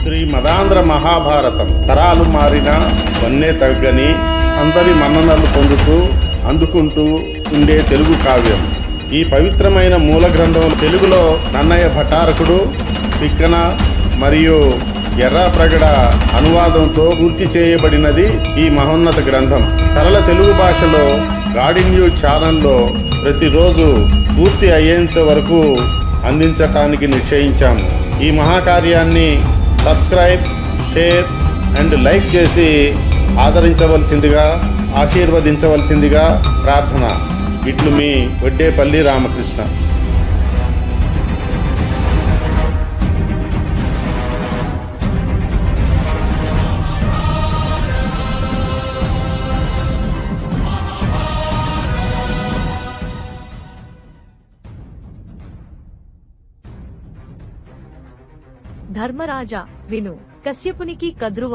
శ్రీ మదాంధ్ర మహాభారతం తరాలు మారినా వన్నే తగ్గని అందరి మన్ననలు పొందుతూ అందుకుంటూ ఉండే తెలుగు కావ్యం. ఈ పవిత్రమైన మూల గ్రంథం తెలుగులో నన్నయ్య భటారకుడు, తిక్కన మరియు ఎర్రాప్రగడ అనువాదంతో పూర్తి చేయబడినది ఈ మహోన్నత గ్రంథం. సరళ తెలుగు భాషలో గాడి న్యూస్ ఛానల్లో ప్రతిరోజు పూర్తి అయ్యేంత వరకు అందించటానికి నిశ్చయించాము. ఈ మహాకార్యాన్ని సబ్స్క్రైబ్, షేర్ అండ్ లైక్ చేసి ఆదరించవలసిందిగా, ఆశీర్వదించవలసిందిగా ప్రార్థన. ఇట్లు మీ వడ్డేపల్లి రామకృష్ణ. ధర్మరాజా విను. కశ్యపునికి కద్రువ,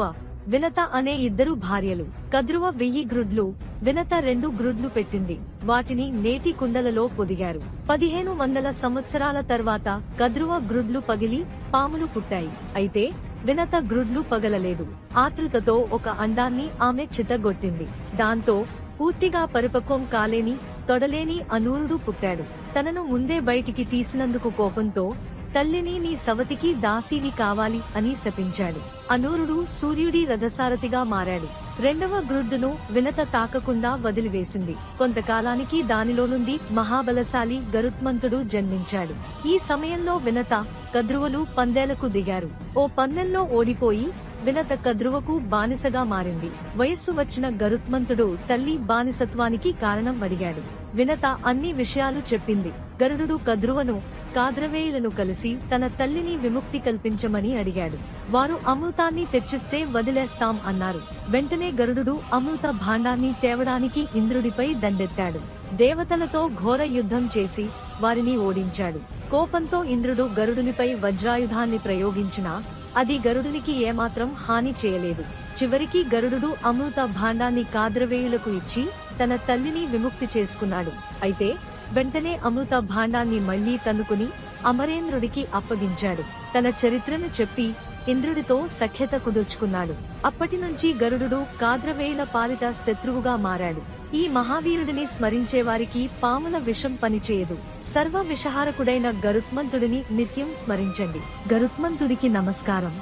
వినత అనే ఇద్దరు భార్యలు. కద్రువ 1000 గ్రుడ్లు, వినత 2 గ్రుడ్లు పెట్టింది. వాటిని నేతి కుండలలో పొదిగారు. 1500 సంవత్సరాల తర్వాత కద్రువ గ్రుడ్లు పగిలి పాములు పుట్టాయి. అయితే వినత గ్రుడ్లు పగలలేదు. ఆతృతతో ఒక అండాన్ని ఆమె చితగొట్టింది. దాంతో పూర్తిగా పరిపక్వం కాలేని, తొడలేని అనూరుడు పుట్టాడు. తనను ముందే బయటికి తీసినందుకు కోపంతో తల్లిని నీ సవతికి దాసీని కావాలి అని శపించాడు. అనూరుడు సూర్యుడి రథసారథిగా మారాడు. 2వ గ్రుడ్డును వినత తాకకుండా వదిలివేసింది. కొంతకాలానికి దానిలో నుండి మహాబలశాలి గరుత్మంతుడు జన్మించాడు. ఈ సమయంలో వినత, కద్రువలు పందేలకు దిగారు. ఓ పందెంలో ఓడిపోయి వినత కద్రువకు బానిసగా మారింది. వయస్సు వచ్చిన గరుత్మంతుడు తల్లి బానిసత్వానికి కారణం అడిగాడు. వినత అన్ని విషయాలు చెప్పింది. గరుడు కద్రువను, కాద్రవేయులను కలిసి తన తల్లిని విముక్తి కల్పించమని అడిగాడు. వారు అమృతాన్ని తెచ్చిస్తే వదిలేస్తాం అన్నారు. వెంటనే గరుడు అమృత భాండాన్ని తేవడానికి ఇంద్రుడిపై దండెత్తాడు. దేవతలతో ఘోర యుద్ధం చేసి వారిని ఓడించాడు. కోపంతో ఇంద్రుడు గరుడునిపై వజ్రాయుధాన్ని ప్రయోగించినా అది గరుడునికి ఏమాత్రం హాని చేయలేదు. చివరికి గరుడు అమృత భాండాన్ని కాద్రవేయులకు ఇచ్చి తన తల్లిని విముక్తి చేసుకున్నాడు. అయితే వెంటనే అమృత భాండాన్ని మళ్లీ తన్నుకుని అమరేంద్రుడికి అప్పగించాడు. తన చరిత్రను చెప్పి ఇంద్రుడితో సఖ్యత కుదుర్చుకున్నాడు. అప్పటి నుంచి గరుడు కాద్రవేయుల పాలిట శత్రువుగా మారాడు. ఈ మహావీరుడిని స్మరించేవారికి పాముల విషం పనిచేయదు. సర్వ విషహారకుడైన గరుత్మంతుడిని నిత్యం స్మరించండి. గరుత్మంతుడికి నమస్కారం.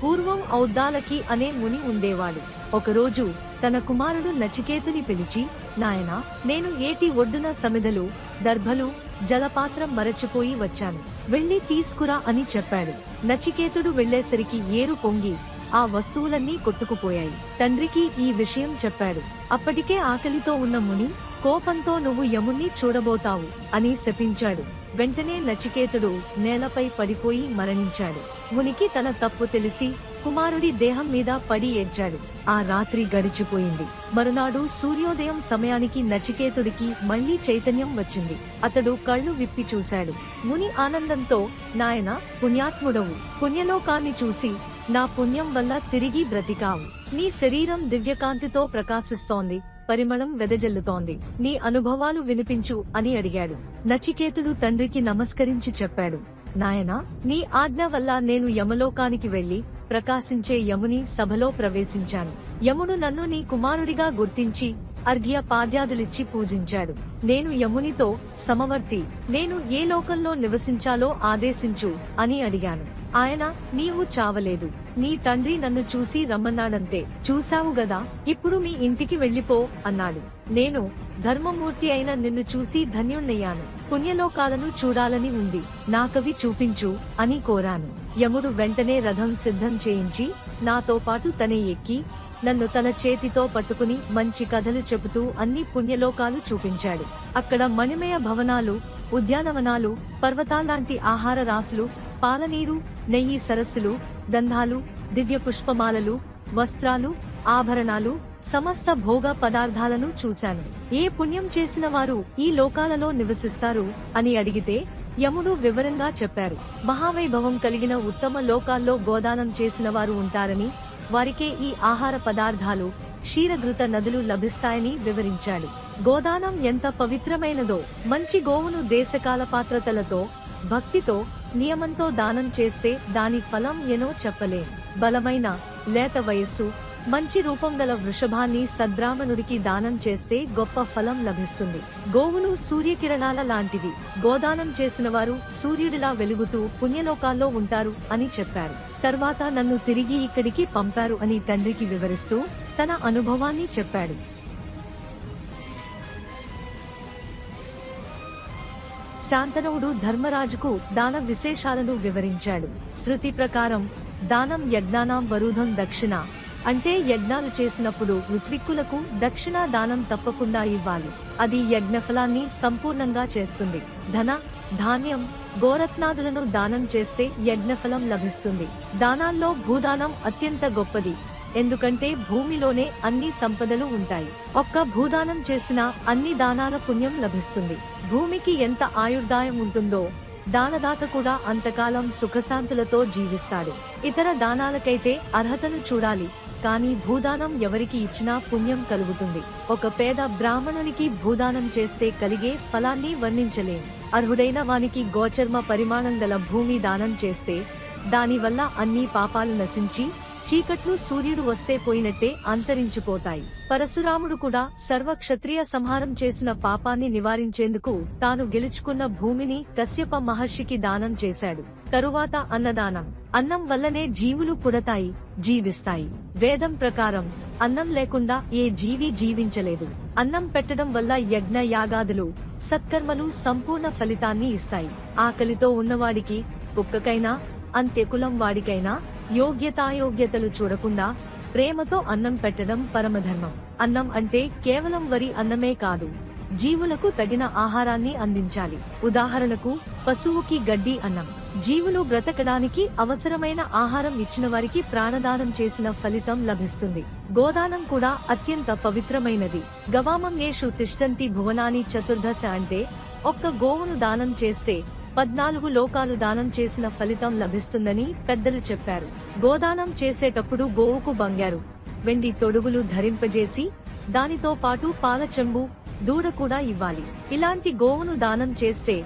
పూర్వం ఔద్దాలకి అనే ముని ఉండేవాడు. ఒకరోజు తన కుమారుడు నచికేతుని పిలిచి, నాయనా, నేను ఏటి ఒడ్డున సమిధలు, దర్భలు, జలపాత్రం మరచిపోయి వచ్చాను. వెళ్లి తీసుకురా అని చెప్పాడు. నచికేతుడు వెళ్లేసరికి ఏరు పొంగి ఆ వస్తువులన్నీ కొట్టుకుపోయాయి. తండ్రికి ఈ విషయం చెప్పాడు. అప్పటికే ఆకలితో ఉన్న ముని కోపంతో నువ్వు యముణ్ణి చూడబోతావు అని శపించాడు. వెంటనే నచికేతుడు నేలపై పడిపోయి మరణించాడు. మునికి తన తప్పు తెలిసి కుమారుడి దేహం మీద పడి ఏడ్చాడు. ఆ రాత్రి గడిచిపోయింది. మరునాడు సూర్యోదయం సమయానికి నచికేతుడికి మళ్లీ చైతన్యం వచ్చింది. అతడు కళ్ళు విప్పి చూశాడు. ముని ఆనందంతో, నాయనా, పుణ్యాత్ముడవు, పుణ్యలోకాన్ని చూసి నా పుణ్యం వల్ల తిరిగి బ్రతికావు. నీ శరీరం దివ్యకాంతితో ప్రకాశిస్తోంది, పరిమళం వెదజల్లుతోంది. నీ అనుభవాలు వినిపించు అని అడిగాడు. నచికేతుడు తండ్రికి నమస్కరించి చెప్పాడు, నాయనా, నీ ఆజ్ఞ వల్ల నేను యమలోకానికి వెళ్లి ప్రకాశించే యముని సభలో ప్రవేశించాను. యముడు నన్ను నీ కుమారుడిగా గుర్తించి అర్ఘ్య పాద్యాదులిచ్చి పూజించాడు. నేను యమునితో, సమవర్తి, నేను ఏ లోకంలో నివసించాలో ఆదేశించు అని అడిగాను. ఆయన, నీవు చావలేదు, నీ తండ్రి నన్ను చూసి రమ్మన్నాడంతే. చూశావు గదా, ఇప్పుడు మీ ఇంటికి వెళ్లిపో అన్నాడు. నేను ధర్మమూర్తి అయిన నిన్ను చూసి ధన్యుణ్ణయ్యాను. పుణ్యలోకాలను చూడాలని ఉంది, నాకవి చూపించు అని కోరాను. యముడు వెంటనే రథం సిద్ధం చేయించి నాతో పాటు తనే ఎక్కి నన్ను తన చేతితో పట్టుకుని మంచి కథలు చెబుతూ అన్ని పుణ్యలోకాలు చూపించాడు. అక్కడ మణిమయ భవనాలు, ఉద్యానవనాలు, పర్వతాల్లాంటి ఆహార రాసులు, పాలనీరు, నెయ్యి సరస్సులు, గంధాలు, దివ్య పుష్పమాలలు, వస్త్రాలు, ఆభరణాలు, సమస్త భోగ పదార్థాలను చూశాను. ఏ పుణ్యం చేసిన వారు ఈ లోకాలలో నివసిస్తారు అని అడిగితే యముడు వివరంగా చెప్పారు. మహావైభవం కలిగిన ఉత్తమ లోకాల్లో గోదానం చేసిన వారు ఉంటారని, వారికే ఈ ఆహార పదార్థాలు, క్షీరఘృత నదులు లభిస్తాయని వివరించాడు. గోదానం ఎంత పవిత్రమైనదో, మంచి గోవును దేశకాల పాత్రతలతో, భక్తితో, నియమంతో దానం చేస్తే దాని ఫలం ఏనో చెప్పలేం. బలమైన, లేత వయస్సు, మంచి రూపం గల వృషభాన్ని సద్బ్రాహ్మణుడికి దానం చేస్తే గొప్ప ఫలం లభిస్తుంది. గోవులు సూర్యకిరణాల లాంటివి. గోదానం చేసిన వారు సూర్యుడిలా వెలుగుతూ పుణ్యలోకాల్లో ఉంటారు అని చెప్పారు. తర్వాత నన్ను తిరిగి ఇక్కడికి పంపారు అని తండ్రికి వివరిస్తూ తన అనుభవాన్ని చెప్పాడు. శాంతనువుడు ధర్మరాజుకు దాన విశేషాలను వివరించాడు. శృతి ప్రకారం దానం యజ్ఞానాం వరుధం దక్షిణ, అంటే యజ్ఞాలు చేసినప్పుడు ఋత్విక్కులకు దక్షిణ దానం తప్పకుండా ఇవ్వాలి. అది యజ్ఞఫలాన్ని సంపూర్ణంగా చేస్తుంది. ధన, ధాన్యం, గోరత్నాదులను దానం చేస్తే యజ్ఞఫలం లభిస్తుంది. దానాల్లో భూదానం అత్యంత గొప్పది. ఎందుకంటే భూమిలోనే అన్ని సంపదలు ఉంటాయి. ఒక్క భూదానం చేసిన అన్ని దానాల పుణ్యం లభిస్తుంది. భూమికి ఎంత ఆయుర్దాయం ఉంటుందో దానదాత కూడా అంతకాలం సుఖశాంతులతో జీవిస్తాడు. ఇతర దానాలకైతే అర్హతను చూడాలి, కానీ భూదానం ఎవరికి ఇచ్చినా పుణ్యం కలుగుతుంది. ఒక పేద బ్రాహ్మణునికి భూదానం చేస్తే కలిగే ఫలాన్ని వర్ణించలేం. అర్హుడైన వానికి గోచర్మ పరిమాణం గల భూమి దానం చేస్తే దానివల్ల అన్ని పాపాలు నశించి చీకట్లు సూర్యుడు వస్తే పోయినట్టే అంతరించిపోతాయి. పరశురాముడు కూడా సర్వ క్షత్రియ సంహారం చేసిన పాపాన్ని నివారించేందుకు తాను గెలుచుకున్న భూమిని కశ్యప మహర్షికి దానం చేశాడు. తరువాత అన్నదానం. అన్నం వల్లనే జీవులు పుడతాయి, జీవిస్తాయి. వేదం ప్రకారం అన్నం లేకుండా ఏ జీవి జీవించలేదు. అన్నం పెట్టడం వల్ల యజ్ఞ యాగాదులు, సత్కర్మలు సంపూర్ణ ఫలితాన్ని ఇస్తాయి. ఆకలితో ఉన్నవాడికి, కుక్కకైనా, అంత్యకులం వాడికైనా యోగ్యతాయోగ్యతలు చూడకుండా ప్రేమతో అన్నం పెట్టడం పరమధర్మం. అన్నం అంటే కేవలం వరి అన్నమే కాదు, జీవులకు తగిన ఆహారాన్ని అందించాలి. ఉదాహరణకు పశువుకి గడ్డి అన్నం. జీవులు బ్రతకడానికి అవసరమైన ఆహారం ఇచ్చిన వారికి ప్రాణదానం చేసిన ఫలితం లభిస్తుంది. గోదానం కూడా అత్యంత పవిత్రమైనది. గవామం యేషు తిష్టంతి భువనాని చతుర్దశ, అంటే ఒక్క గోవును దానం చేస్తే 14 లోకాలు దానం చేసిన ఫలితం లభిస్తుందని పెద్దలు చెప్పారు. గోదానం చేసేటప్పుడు గోవుకు బంగారు, వెండి తొడుగులు ధరింపజేసి దానితో పాటు పాల చెంబు, దూడ కూడా ఇవ్వాలి. ఇలాంటి గోవును దానం చేస్తే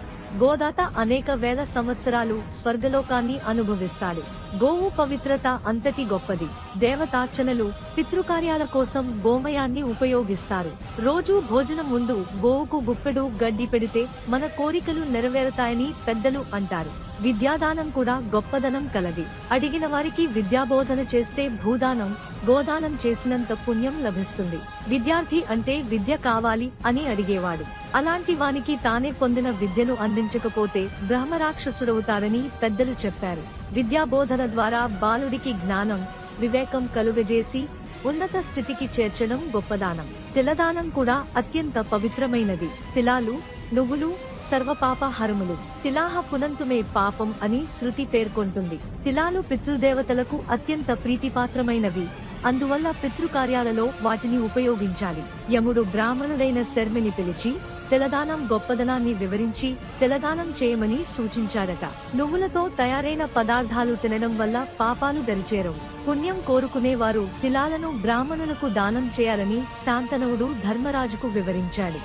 గోదాత అనేక వేల సంవత్సరాలు స్వర్గలోకాన్ని అనుభవిస్తాడు. గోవు పవిత్రత అంతటి గొప్పది. దేవతార్చనలు, పితృకార్యాల కోసం గోమయాన్ని ఉపయోగిస్తారు. రోజు భోజనం ముందు గోవుకు గుప్పెడు గడ్డి పెడితే మన కోరికలు నెరవేరుతాయని పెద్దలు అంటారు. విద్యాదానం కూడా గొప్పదనం కలది. అడిగిన వారికి విద్యాబోధన చేస్తే భూదానం, గోదానం చేసినంత పుణ్యం లభిస్తుంది. విద్యార్థి అంటే విద్య కావాలి అని అడిగేవాడు. అలాంటి వానికి తానే పొందిన విద్యను అందించకపోతే బ్రహ్మరాక్షసుడవుతాడని పెద్దలు చెప్పారు. విద్యాబోధన ద్వారా బాలుడికి జ్ఞానం, వివేకం కలుగజేసి ఉన్నత స్థితికి చేర్చడం గొప్పదానం. తిలదానం కూడా అత్యంత పవిత్రమైనది. తిలాలు, నువ్వులు సర్వపాప హరములు. తిలాహ పునంతుమే పాపం అని శృతి పేర్కొంటుంది. తిలాలు పితృదేవతలకు అత్యంత ప్రీతిపాత్రమైనవి. అందువల్ల పితృకార్యాలలో వాటిని ఉపయోగించాలి. యముడు బ్రాహ్మణుడైన శర్మిని పిలిచి తిలదానం గొప్పదనాన్ని వివరించి తిలదానం చేయమని సూచించాడట. నువ్వులతో తయారైన పదార్థాలు తినడం వల్ల పాపాలు దరిచేరవు. పుణ్యం కోరుకునేవారు తిలాలను బ్రాహ్మణులకు దానం చేయాలని శాంతనువుడు ధర్మరాజుకు వివరించాడు.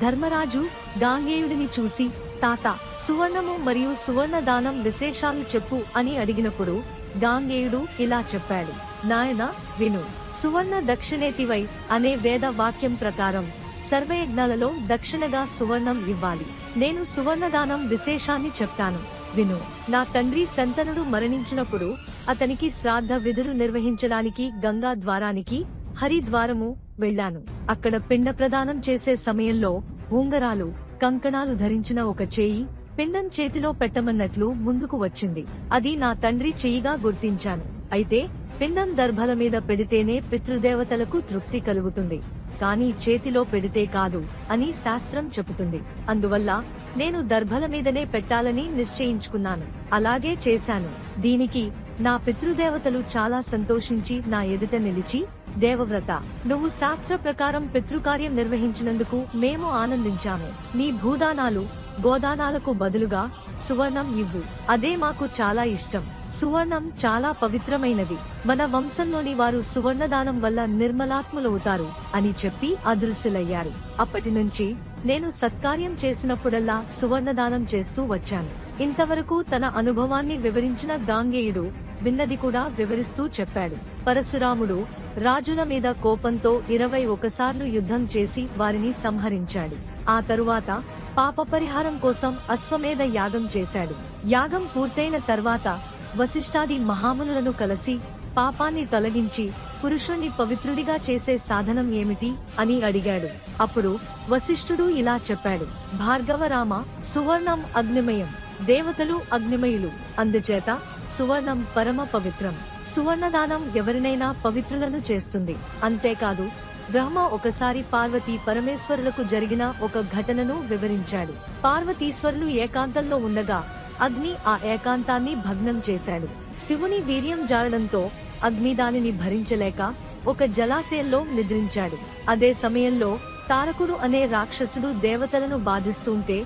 ధర్మరాజు గాంగేయుడిని చూసి, తాత, సువర్ణము మరియు సువర్ణ దానం విశేషాలు చెప్పు అని అడిగినప్పుడు గాంగేయుడు ఇలా చెప్పాడు. నాయనా విను. సువర్ణ దక్షిణేతివై అనే వేద వాక్యం ప్రకారం సర్వయజ్ఞాలలో దక్షిణగా సువర్ణం ఇవ్వాలి. నేను సువర్ణదానం విశేషాన్ని చెప్తాను, విను. నా తండ్రి శంతనుడు మరణించినప్పుడు అతనికి శ్రాద్ధ విధులు నిర్వహించడానికి గంగా ద్వారానికి, హరిద్వారము వెళ్లాను. అక్కడ పిండ ప్రదానం చేసే సమయంలో ఉంగరాలు, కంకణాలు ధరించిన ఒక చేయి పిండం చేతిలో పెట్టమన్నట్లు ముందుకు వచ్చింది. అది నా తండ్రి చెయ్యిగా గుర్తించాను. అయితే పిండం దర్భల మీద పెడితేనే పితృదేవతలకు తృప్తి కలుగుతుంది, కానీ చేతిలో పెడితే కాదు అని శాస్త్రం చెబుతుంది. అందువల్ల నేను దర్భల మీదనే పెట్టాలని నిశ్చయించుకున్నాను. అలాగే చేశాను. దీనికి నా పితృదేవతలు చాలా సంతోషించి నా ఎదుట నిలిచి, దేవవ్రత, నువ్వు శాస్త్ర ప్రకారం పితృకార్యం నిర్వహించినందుకు మేము ఆనందించాము. నీ భూదానాలు, గోదానాలకు బదులుగా సువర్ణం ఇవ్వు. అదే మాకు చాలా ఇష్టం. సువర్ణం చాలా పవిత్రమైనది. మన వంశంలోని వారు సువర్ణదానం వల్ల నిర్మలాత్ములవుతారు అని చెప్పి అదృశ్యులయ్యారు. అప్పటి నుంచి నేను సత్కార్యం చేసినప్పుడల్లా సువర్ణదానం చేస్తూ వచ్చాను. ఇంతవరకు తన అనుభవాన్ని వివరించిన గాంగేయుడు విన్నది కూడా వివరిస్తూ చెప్పాడు. పరశురాముడు రాజుల మీద కోపంతో 21 సార్లు యుద్ధం చేసి వారిని సంహరించాడు. ఆ తరువాత పాప పరిహారం కోసం అశ్వమేధ యాగం చేశాడు. యాగం పూర్తయిన తర్వాత వశిష్ఠాది మహామునులను కలిసి పాపాన్ని తొలగించి పురుషుణ్ణి పవిత్రుడిగా చేసే సాధనం ఏమిటి అని అడిగాడు. అప్పుడు వశిష్ఠుడు ఇలా చెప్పాడు: భార్గవరామ, సువర్ణం అగ్నిమయం, దేవతలు అగ్నిమయులు, అందుచేత సువర్ణం పరమ పవిత్రం. సువర్ణదానం ఎవరినైనా పవిత్రులను చేస్తుంది. అంతేకాదు, బ్రహ్మ ఒకసారి పార్వతీ పరమేశ్వరులకు జరిగిన ఒక ఘటనను వివరించాడు. పార్వతీశ్వరులు ఏకాంతంలో ఉండగా అగ్ని ఆ ఏకాంతాన్ని భగ్నం చేశాడు. శివుని వీర్యం జారడంతో అగ్ని దానిని భరించలేక ఒక జలాశయంలో నిద్రించాడు. అదే సమయంలో తారకుడు అనే రాక్షసుడు దేవతలను బాధిస్తుంటే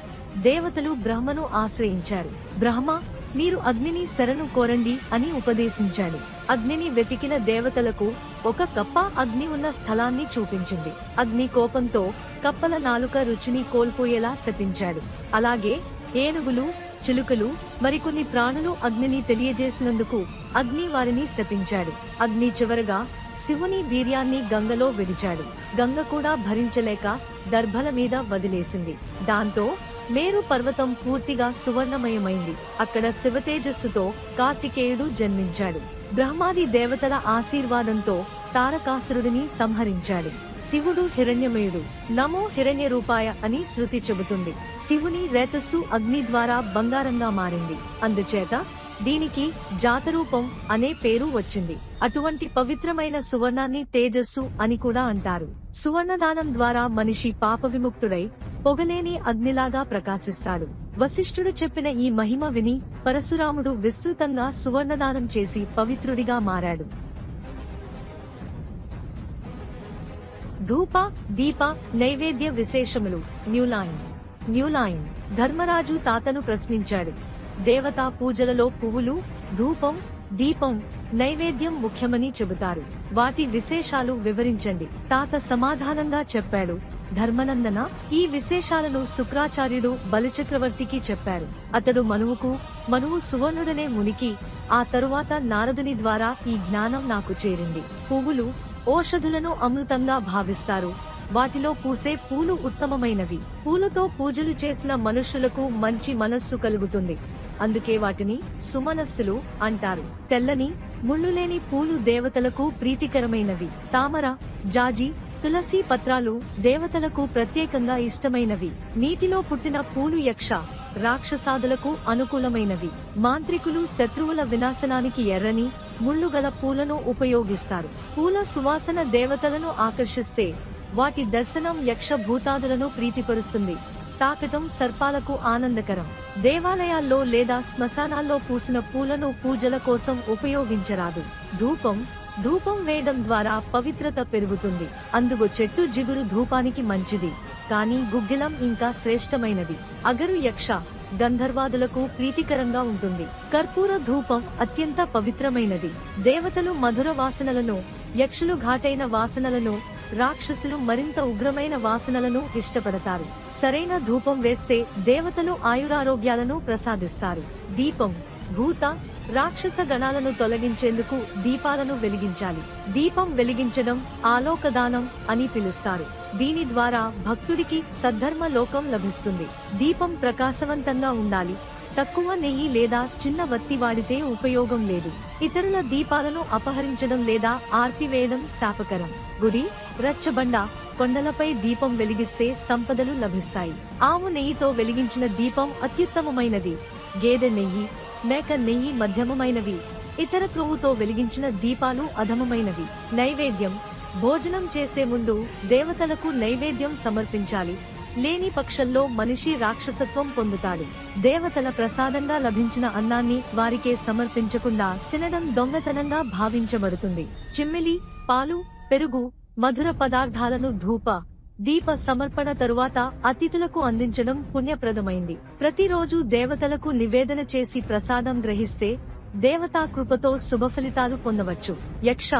దేవతలు బ్రహ్మను ఆశ్రయించారు. బ్రహ్మ, మీరు అగ్నిని శరణు కోరండి అని ఉపదేశించాడు. అగ్నిని వెతికిన దేవతలకు ఒక కప్ప అగ్ని ఉన్న స్థలాన్ని చూపించింది. అగ్ని కోపంతో కప్పల నాలుక రుచిని కోల్పోయేలా శపించాడు. అలాగే ఏనుగులు, చిలుకలు, మరికొన్ని ప్రాణులు అగ్నిని తెలియజేసినందుకు అగ్ని వారిని శపించాడు. అగ్ని చివరగా శివుని వీర్యాన్ని గంగలో విడిచాడు. గంగ కూడా భరించలేక దర్భల మీద వదిలేసింది. దాంతో మేరు పర్వతం పూర్తిగా సువర్ణమయమైంది. అక్కడ శివతేజస్సుతో కార్తికేయుడు జన్మించాడు. బ్రహ్మాది దేవతల ఆశీర్వాదంతో తారకాసురుడిని సంహరించాడు. శివుడు హిరణ్యమయుడు, నమో హిరణ్య రూపాయ అని శృతి చెబుతుంది. శివుని రేతస్సు అగ్ని ద్వారా బంగారంగా మారింది. అందుచేత దీనికి జాతరూపం అనే పేరు వచ్చింది. అటువంటి పవిత్రమైన సువర్ణాన్ని తేజస్సు అని కూడా అంటారు. సువర్ణదానం ద్వారా మనిషి పాప విముక్తుడై పొగలేని అగ్నిలాగా ప్రకాశిస్తాడు. వశిష్ఠుడు చెప్పిన ఈ మహిమ విని పరశురాముడు విస్తృతంగా సువర్ణదానం చేసి పవిత్రుడిగా మారాడు. ధూప, దీప, నైవేద్య విశేషములు. న్యూలైన్ ధర్మరాజు తాతను ప్రశ్నించాడు. దేవతా పూజలలో పువ్వులు, ధూపం, దీపం, నైవేద్యం ముఖ్యమని చెబుతారు. వాటి విశేషాలు వివరించండి. తాత సమాధానంగా చెప్పాడు: ధర్మనందన, ఈ విశేషాలను శుక్రాచార్యుడు బలిచక్రవర్తికి చెప్పారు. అతడు మనువు సువర్ణుడనే మునికి. ఆ తరువాత నారదుని ద్వారా ఈ జ్ఞానం నాకు చేరింది. పువ్వులు, ఓషధులను అమృతంగా భావిస్తారు. వాటిలో పూసే పూలు ఉత్తమమైనవి. పూలతో పూజలు చేసిన మనుషులకు మంచి మనస్సు కలుగుతుంది. అందుకే వాటిని సుమనస్సులు అంటారు. తెల్లని, ముళ్ళులేని పూలు దేవతలకు ప్రీతికరమైనవి. తామర, జాజి, తులసి పత్రాలు దేవతలకు ప్రత్యేకంగా ఇష్టమైనవి. నీటిలో పుట్టిన పూలు యక్ష, రాక్షసాదులకు అనుకూలమైనవి. మాంత్రికులు శత్రువుల వినాశనానికి ఎర్రని, ముళ్ళుగల పూలను ఉపయోగిస్తారు. పూల సువాసన దేవతలను ఆకర్షిస్తే వాటి దర్శనం యక్ష భూతాదులను ప్రీతిపరుస్తుంది. తాకటం సర్పాలకు ఆనందకరం. దేవాలయాల్లో లేదా శ్మశానాల్లో పూసిన పూలను పూజల కోసం ఉపయోగించరాదు. ధూపం వేయడం ద్వారా పవిత్రత పెరుగుతుంది. అందుకు చెట్టు జిగురు ధూపానికి మంచిది, కానీ గుగ్గిలం ఇంకా శ్రేష్టమైనది. అగరు యక్ష, గంధర్వాదులకు ప్రీతికరంగా ఉంటుంది. కర్పూర ధూపం అత్యంత పవిత్రమైనది. దేవతలు మధుర వాసనలను, యక్షులు ఘాటైన వాసనలను, రాక్షసులు మరింత ఉగ్రమైన వాసనలను ఇష్టపడతారు. సరైన ధూపం వేస్తే దేవతలు ఆయురారోగ్యాలను ప్రసాదిస్తారు. దీపం, భూత, రాక్షస గణాలను తొలగించేందుకు దీపాలను వెలిగించాలి. దీపం వెలిగించడం ఆలోకదానం అని పిలుస్తారు. దీని ద్వారా భక్తుడికి సద్ధర్మ లోకం లభిస్తుంది. దీపం ప్రకాశవంతంగా ఉండాలి. తక్కువ నెయ్యి లేదా చిన్న వత్తి వాడితే ఉపయోగం లేదు. ఇతరుల దీపాలను అపహరించడం లేదా ఆర్పివేయడం శాపకరం. గుడి, రచ్చబండ, కొండలపై దీపం వెలిగిస్తే సంపదలు లభిస్తాయి. ఆవు నెయ్యితో వెలిగించిన దీపం అత్యుత్తమమైనది. గేదె నెయ్యి, మేక నెయ్యి మధ్యమమైనవి. ఇతర క్రొవ్వుతో వెలిగించిన దీపాలు అధమమైనవి. నైవేద్యం, భోజనం చేసే ముందు దేవతలకు నైవేద్యం సమర్పించాలి. లేని పక్షంలో మనిషి రాక్షసత్వం పొందుతాడు. దేవతల ప్రసాదంగా లభించిన అన్నాన్ని వారికే సమర్పించకుండా తినడం దొంగతనంగా భావించబడుతుంది. చిమ్మిలి, పాలు, పెరుగు, మధుర పదార్థాలను ధూప, దీప సమర్పణ తరువాత అతిథులకు అందించడం పుణ్యప్రదమైంది. ప్రతిరోజు దేవతలకు నివేదన చేసి ప్రసాదం గ్రహిస్తే దేవతా కృపతో శుభఫలితాలు పొందవచ్చు. యక్ష,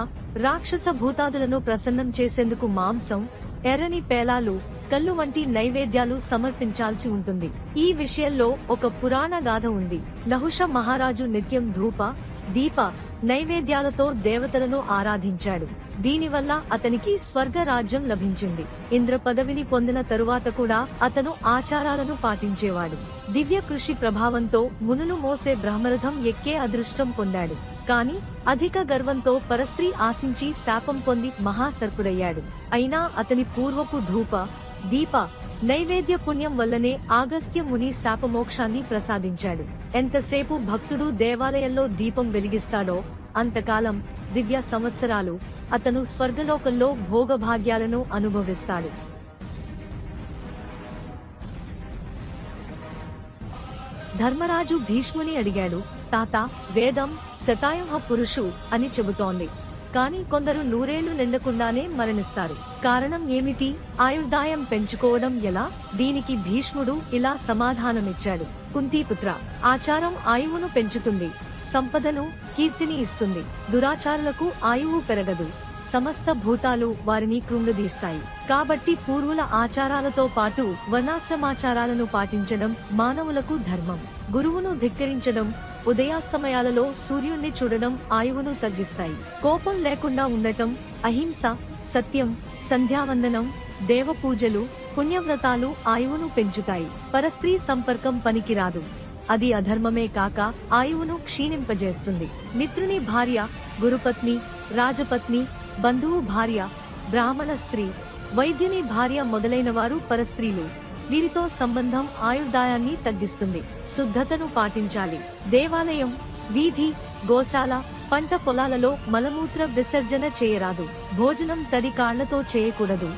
రాక్షస భూతాదులను ప్రసన్నం చేసేందుకు మాంసం, ఎర్రని పేలాలు, కళ్ళు వంటి నైవేద్యాలు సమర్పించాల్సి ఉంటుంది. ఈ విషయంలో ఒక పురాణ గాథ ఉంది. నహుష మహారాజు నిత్యం ధూప, దీప నైవేద్యాలతో దేవతలను ఆరాధించాడు. దీనివల్ల అతనికి స్వర్గ రాజ్యం లభించింది. ఇంద్ర పదవిని పొందిన తరువాత కూడా అతను ఆచారాలను పాటించేవాడు. దివ్య కృషి ప్రభావంతో మునులు మోసే బ్రహ్మరథం ఎక్కే అదృష్టం పొందాడు. కాని అధిక గర్వంతో పరస్త్రీ ఆశించి శాపం పొంది మహాసర్పుడయ్యాడు. అయినా అతని పూర్వపు ధూప, దీప నైవేద్య పుణ్యం వల్లనే అగస్త్య ముని శాపమోక్షాన్ని ప్రసాదించాడు. ఎంతసేపు భక్తుడు దేవాలయంలో దీపం వెలిగిస్తాడో అంతకాలం, దివ్య సంవత్సరాలు అతను స్వర్గలోకంలో భోగభాగ్యాలను అనుభవిస్తాడు. ధర్మరాజు భీష్ముని అడిగాడు, తాత, వేదం శతాయుహ పురుషు అని చెబుతోంది. కానీ కొందరు 100 ఏళ్లు నిండకుండానే మరణిస్తారు. కారణం ఏమిటి? ఆయుర్దాయం పెంచుకోవడం ఎలా? దీనికి భీష్ముడు ఇలా సమాధానమిచ్చాడు. కుంతీపుత్ర, ఆచారం ఆయువును పెంచుతుంది, సంపదను, కీర్తిని ఇస్తుంది. దురాచారులకు ఆయువు పెరగదు. సమస్త భూతాలు వారిని కృంగదీస్తాయి. కాబట్టి పూర్వుల ఆచారాలతో పాటు వర్ణాశ్రమాచారాలను పాటించడం మానవులకు ధర్మం. గురువును ధిక్కరించడం, ఉదయాస్తమయాలలో సూర్యుణ్ణి చూడడం ఆయువును తగ్గిస్తాయి. కోపం లేకుండా ఉండటం, అహింస, సత్యం, సంధ్యావందనం, దేవపూజలు, పుణ్యవ్రతాలు ఆయువును పెంచుతాయి. పరస్త్రీ సంపర్కం పనికిరాదు. అది అధర్మమే కాక ఆయువును క్షీణింపజేస్తుంది. మిత్రుని భార్య, గురుపత్ని, రాజపత్ని, బంధువు భార్య, బ్రాహ్మణ స్త్రీ, వైద్యుని భార్య మొదలైనవారు పరస్త్రీలు. వీరితో సంబంధం ఆయుర్దాయాన్ని తగ్గిస్తుంది. శుద్ధతను పాటించాలి. దేవాలయం, వీధి, గోశాల, పంట పొలాలలో మలమూత్ర విసర్జన చేయరాదు. భోజనం తడి కాళ్లతో చేయకూడదు.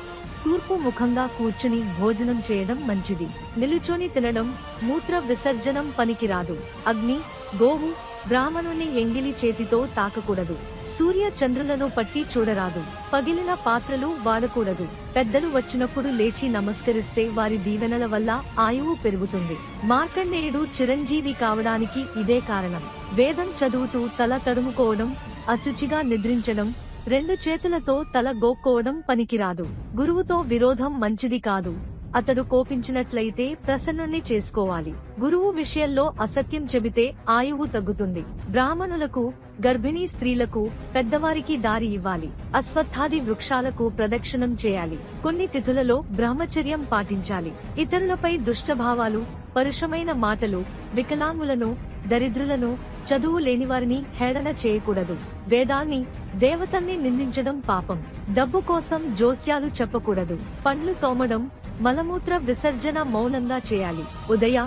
తూర్పు ముఖంగా కూర్చుని భోజనం చేయడం మంచిది. నిలుచొని తినడం, మూత్ర విసర్జనం పనికిరాదు. అగ్ని, గోవు, బ్రాహ్మణుని ఎంగిలి చేతితో తాకకూడదు. సూర్య చంద్రులను పట్టి చూడరాదు. పగిలిన పాత్రలు వాడకూడదు. పెద్దలు వచ్చినప్పుడు లేచి నమస్కరిస్తే వారి దీవెనల వల్ల ఆయువు పెరుగుతుంది. మార్కండేయుడు చిరంజీవి కావడానికి ఇదే కారణం. వేదం చదువుతూ తల తడుముకోవడం, అశుచిగా నిద్రించడం, 2 చేతులతో తల గోక్కోవడం పనికిరాదు. గురువుతో విరోధం మంచిది కాదు. అతడు కోపించినట్లయితే ప్రసన్నుణ్ణి చేసుకోవాలి. గురువు విషయంలో అసత్యం చెబితే ఆయువు తగ్గుతుంది. బ్రాహ్మణులకు, గర్భిణీ స్త్రీలకు, పెద్దవారికి దారి ఇవ్వాలి. అశ్వత్థాది వృక్షాలకు ప్రదక్షిణం చేయాలి. కొన్ని తిథులలో బ్రహ్మచర్యం పాటించాలి. ఇతరులపై దుష్టభావాలు, పరుషమైన మాటలు, వికలాంగులను, దరిద్రులను, చదువు లేనివారిని హేళన చేయకూడదు. వేదాన్ని, దేవతల్ని నిందించడం పాపం. డబ్బు కోసం జోస్యాలు చెప్పకూడదు. పండ్లు తోమడం, మలమూత్ర విసర్జన మౌనంగా చేయాలి. ఉదయ,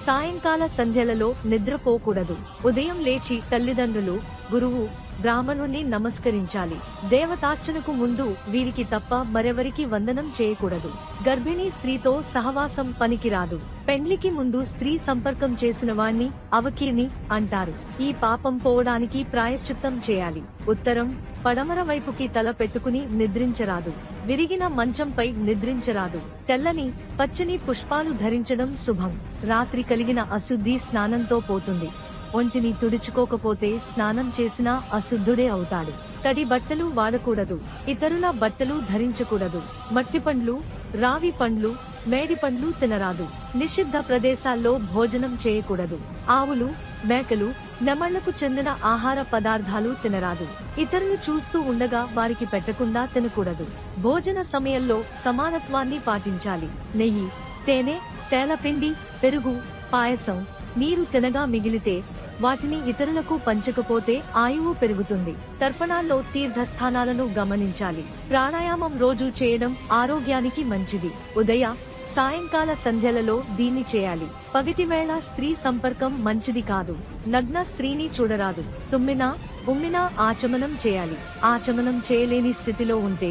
సాయంకాల సంధ్యలలో నిద్రపోకూడదు. ఉదయం లేచి తల్లిదండ్రులు, గురువు, బ్రాహ్మణుణ్ణి నమస్కరించాలి. దేవతార్చనకు ముందు వీరికి తప్ప మరెవరికి వందనం చేయకూడదు. గర్భిణీ స్త్రీతో సహవాసం పనికిరాదు. పెండ్లికి ముందు స్త్రీ సంపర్కం చేసిన వాణ్ణి అవకీర్ణి అంటారు. ఈ పాపం పోవడానికి ప్రాయశ్చిత్తం చేయాలి. ఉత్తరం, పడమర వైపుకి తల పెట్టుకుని నిద్రించరాదు. విరిగిన మంచంపై నిద్రించరాదు. తెల్లని, పచ్చని పుష్పాలు ధరించడం శుభం. రాత్రి కలిగిన అశుద్ధి స్నానంతో పోతుంది. ఒంటిని తుడుచుకోకపోతే స్నానం చేసినా అశుద్ధుడే అవుతాడు. తడి బట్టలు వాడకూడదు. ఇతరుల బట్టలు ధరించకూడదు. మట్టి పండ్లు, రావి పండ్లు, మేడి పండ్లు తినరాదు. నిషిద్ధ ప్రదేశాల్లో భోజనం చేయకూడదు. ఆవులు, మేకలు, నెమళ్లకు చెందిన ఆహార పదార్థాలు తినరాదు. ఇతరులు చూస్తూ ఉండగా వారికి పెట్టకుండా తినకూడదు. భోజన సమయంలో సమానత్వాన్ని పాటించాలి. నెయ్యి, తేనె, తేలపిండి, పెరుగు, పాయసం, నీరు తినగా మిగిలితే వాటిని ఇతరులకు పంచకపోతే ఆయువు పెరుగుతుంది. తర్పణాల్లో తీర్థస్థానాలను గమనించాలి. ప్రాణాయామం రోజు చేయడం ఆరోగ్యానికి మంచిది. ఉదయ, సాయంకాల సంధ్యలలో దీన్ని చేయాలి. పగటివేళ స్త్రీ సంపర్కం మంచిది కాదు. నగ్న స్త్రీని చూడరాదు. తుమ్మినా, ఉమ్మినా ఆచమనం చేయాలి. ఆచమనం చేయలేని స్థితిలో ఉంటే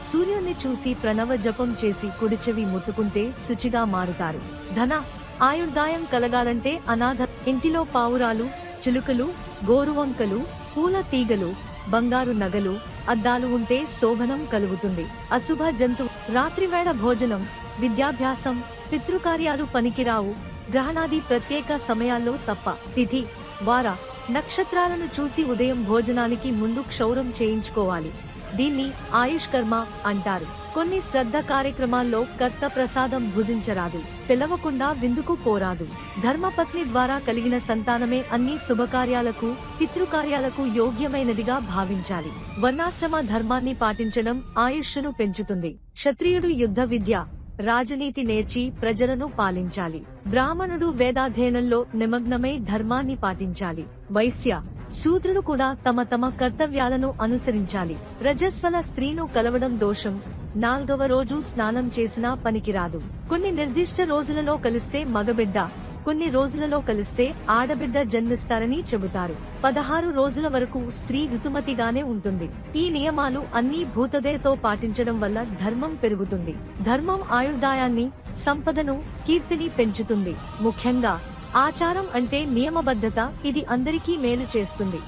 సూర్యుణ్ణి చూసి ప్రణవ జపం చేసి కుడిచెవి ముట్టుకుంటే శుచిగా మారుతారు. ధన, ఆయుర్దాయం కలగాలంటే అనాథ ఇంటిలో పావురాలు, చిలుకలు, గోరువంకలు, పూల తీగలు, బంగారు నగలు, అద్దాలు ఉంటే శోభనం కలుగుతుంది. అశుభ జంతు, రాత్రివేళ భోజనం, విద్యాభ్యాసం, పితృకార్యాలు పనికిరావు. గ్రహణాది ప్రత్యేక సమయాల్లో తప్ప. తిథి, వార, నక్షత్రాలను చూసి ఉదయం భోజనానికి ముందు క్షౌరం చేయించుకోవాలి. దీన్ని ఆయుష్ కర్మ అంటారు. కొన్ని శ్రద్ధ కార్యక్రమాల్లో కర్త ప్రసాదం భుజించరాదు, పిలవకుండా విందుకు పోరాదు. ధర్మపత్ని ద్వారా కలిగిన సంతానమే అన్ని శుభకార్యాలకు, పితృకార్యాలకు యోగ్యమైనదిగా భావించాలి. వర్ణాశ్రమ ధర్మాన్ని పాటించడం ఆయుష్ను పెంచుతుంది. క్షత్రియుడు యుద్ధ విద్య, రాజనీతి నేర్చి ప్రజలను పాలించాలి. బ్రాహ్మణుడు వేదాధ్యయనంలో నిమగ్నమై ధర్మాన్ని పాటించాలి. వైశ్య, శూద్రులు కూడా తమ తమ కర్తవ్యాలను అనుసరించాలి. రజస్వల స్త్రీను కలవడం దోషం. 4వ రోజు స్నానం చేసినా పనికిరాదు. కొన్ని నిర్దిష్ట రోజులలో కలిస్తే మగబిడ్డ, కొన్ని రోజులలో కలిస్తే ఆడబిడ్డ జన్మిస్తారని చెబుతారు. 16 రోజుల వరకు స్త్రీ ఋతుమతిగానే ఉంటుంది. ఈ నియమాలు అన్ని భూతదయతో పాటించడం వల్ల ధర్మం పెరుగుతుంది. ధర్మం ఆయుర్దాయాన్ని, సంపదను, కీర్తిని పెంచుతుంది. ముఖ్యంగా ఆచారం అంటే నియమబద్ధత. ఇది అందరికీ మేలు చేస్తుంది.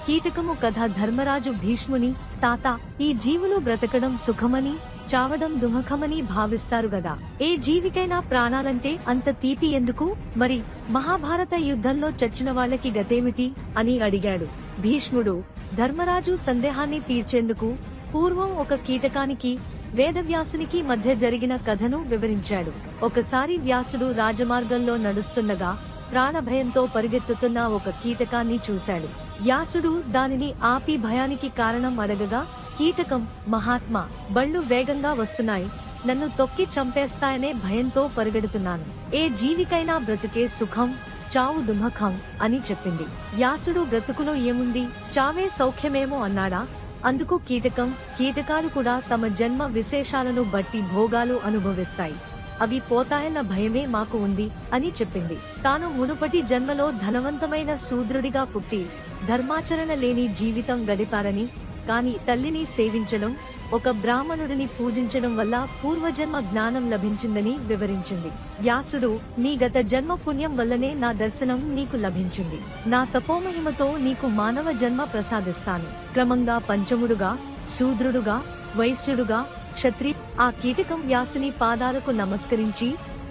కీటకము కథ. ధర్మరాజు భీష్ముని తాత, ఈ జీవులు బ్రతకడం సుఖమని, చావడం దుఃఖమని భావిస్తారు గదా. ఏ జీవికైనా ప్రాణాలంటే అంత తీపి ఎందుకు? మరి మహాభారత యుద్ధంలో చచ్చిన వాళ్ళకి గతేమిటి అని అడిగాడు. భీష్ముడు ధర్మరాజు సందేహాన్ని తీర్చేందుకు పూర్వం ఒక కీటకానికి, వేదవ్యాసునికి మధ్య జరిగిన కథను వివరించాడు. ఒకసారి వ్యాసుడు రాజమార్గంలో నడుస్తుండగా ప్రాణభయంతో పరిగెత్తుతున్న ఒక కీటకాన్ని చూశాడు. వ్యాసుడు దానిని ఆపి భయానికి కారణం అడగగా, కీటకం, మహాత్మా, బళ్ళు వేగంగా వస్తున్నాయి, నన్ను తొక్కి చంపేస్తాయనే భయంతో పరిగెడుతున్నాను. ఏ జీవికైనా బ్రతుకే సుఖం, చావు దుఃఖం అని చెప్పింది. వ్యాసుడు బ్రతుకులో ఏముంది, చావే సౌఖ్యమేమో అన్నాడా? అందుకు కీటకం, కీటకాలు కూడా తమ జన్మ విశేషాలను బట్టి భోగాలు అనుభవిస్తాయి, అవి పోతాయన్న భయమే మాకు ఉంది అని చెప్పింది. తాను మునుపటి జన్మలో ధనవంతమైన శూద్రుడిగా పుట్టి ధర్మాచరణ లేని జీవితం గడిపారని, కాని తల్లిని సేవించడం, ఒక బ్రాహ్మణుడిని పూజించడం వల్ల పూర్వజన్మ జ్ఞానం లభించిందని వివరించింది. వ్యాసుడు, నీ గత జన్మ పుణ్యం వల్లనే నా దర్శనం నీకు లభించింది. నా తపోమహిమతో నీకు మానవ జన్మ ప్రసాదిస్తాను. క్రమంగా పంచముడుగా, శూద్రుడుగా, వైశ్యుడుగా, క్షత్రి. ఆ కీటకం వ్యాసుని పాదాలకు నమస్కరించి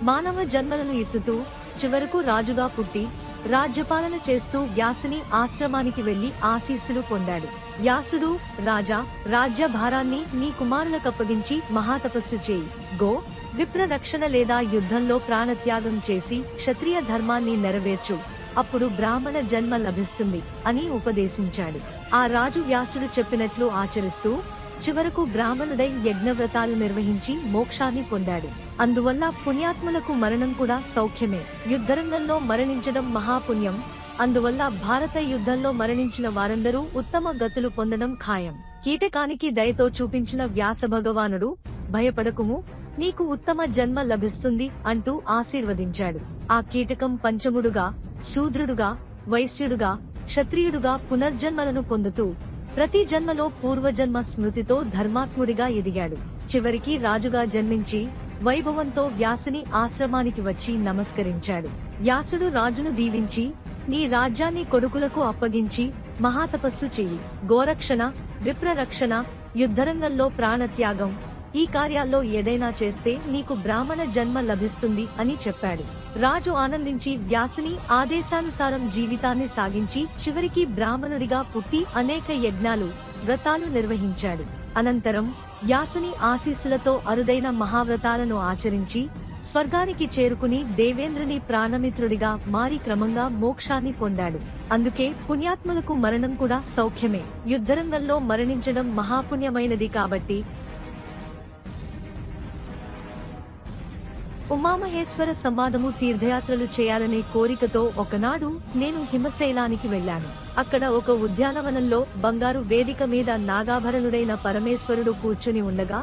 మానవ జన్మలను ఎత్తుతూ చివరకు రాజుగా పుట్టి రాజ్యపాలన చేస్తూ వ్యాసుని ఆశ్రమానికి వెళ్లి ఆశీస్సులు పొందాడు. వ్యాసుడు, రాజా, రాజ్య భారాన్ని నీ కుమారులకప్పగించి మహాతపస్సు చేయి. గో, విప్ర రక్షణ లేదా యుద్ధంలో ప్రాణత్యాగం చేసి క్షత్రియ ధర్మాన్ని నెరవేర్చు, అప్పుడు బ్రాహ్మణ జన్మ లభిస్తుంది అని ఉపదేశించాడు. ఆ రాజు వ్యాసుడు చెప్పినట్లు ఆచరిస్తూ చివరకు బ్రాహ్మణుడై యజ్ఞవ్రతాలు నిర్వహించి మోక్షాన్ని పొందాడు. అందువల్ల పుణ్యాత్ములకు మరణం కూడా సౌఖ్యమే. యుద్ధరంగంలో మరణించడం మహాపుణ్యం. అందువల్ల భారత యుద్ధంలో మరణించిన వారందరూ ఉత్తమ గతులు పొందడం ఖాయం. కీటకానికి దయతో చూపించిన వ్యాస భగవానుడు, భయపడకుము, నీకు ఉత్తమ జన్మ లభిస్తుంది అంటూ ఆశీర్వదించాడు. ఆ కీటకం పంచముడుగా, శూద్రుడుగా, వైశ్యుడుగా, క్షత్రియుడుగా పునర్జన్మలను పొందుతూ ప్రతి జన్మలో పూర్వజన్మ స్మృతితో ధర్మాత్ముడిగా ఎదిగాడు. చివరికి రాజుగా జన్మించి వైభవంతో వ్యాసుని ఆశ్రమానికి వచ్చి నమస్కరించాడు. వ్యాసుడు రాజును దీవించి, నీ రాజ్యాన్ని కొడుకులకు అప్పగించి మహాతపస్సు చెయ్యి. గోరక్షణ, విప్రరక్షణ, యుద్ధరంగంలో ప్రాణత్యాగం, ఈ కార్యాల్లో ఏదైనా చేస్తే నీకు బ్రాహ్మణ జన్మ లభిస్తుంది అని చెప్పాడు. రాజు ఆనందించి వ్యాసుని ఆదేశానుసారం జీవితాన్ని సాగించి చివరికి బ్రాహ్మణుడిగా పుట్టి అనేక యజ్ఞాలు, వ్రతాలు నిర్వహించాడు. అనంతరం వ్యాసుని ఆశీస్సులతో అరుదైన మహావ్రతాలను ఆచరించి స్వర్గానికి చేరుకుని దేవేంద్రుని ప్రాణమిత్రుడిగా మారి క్రమంగా మోక్షాన్ని పొందాడు. అందుకే పుణ్యాత్ములకు మరణం కూడా సౌఖ్యమే. యుద్ధరంగంలో మరణించడం మహాపుణ్యమైనది కాబట్టి ఉమామహేశ్వర సంవాదము తీర్థయాత్రలు చేయాలనే కోరికతో ఒకనాడు నేను హిమశైలానికి వెళ్లాను. అక్కడ ఒక ఉద్యానవనంలో బంగారు వేదిక మీద నాగాభరణుడైన పరమేశ్వరుడు కూర్చుని ఉండగా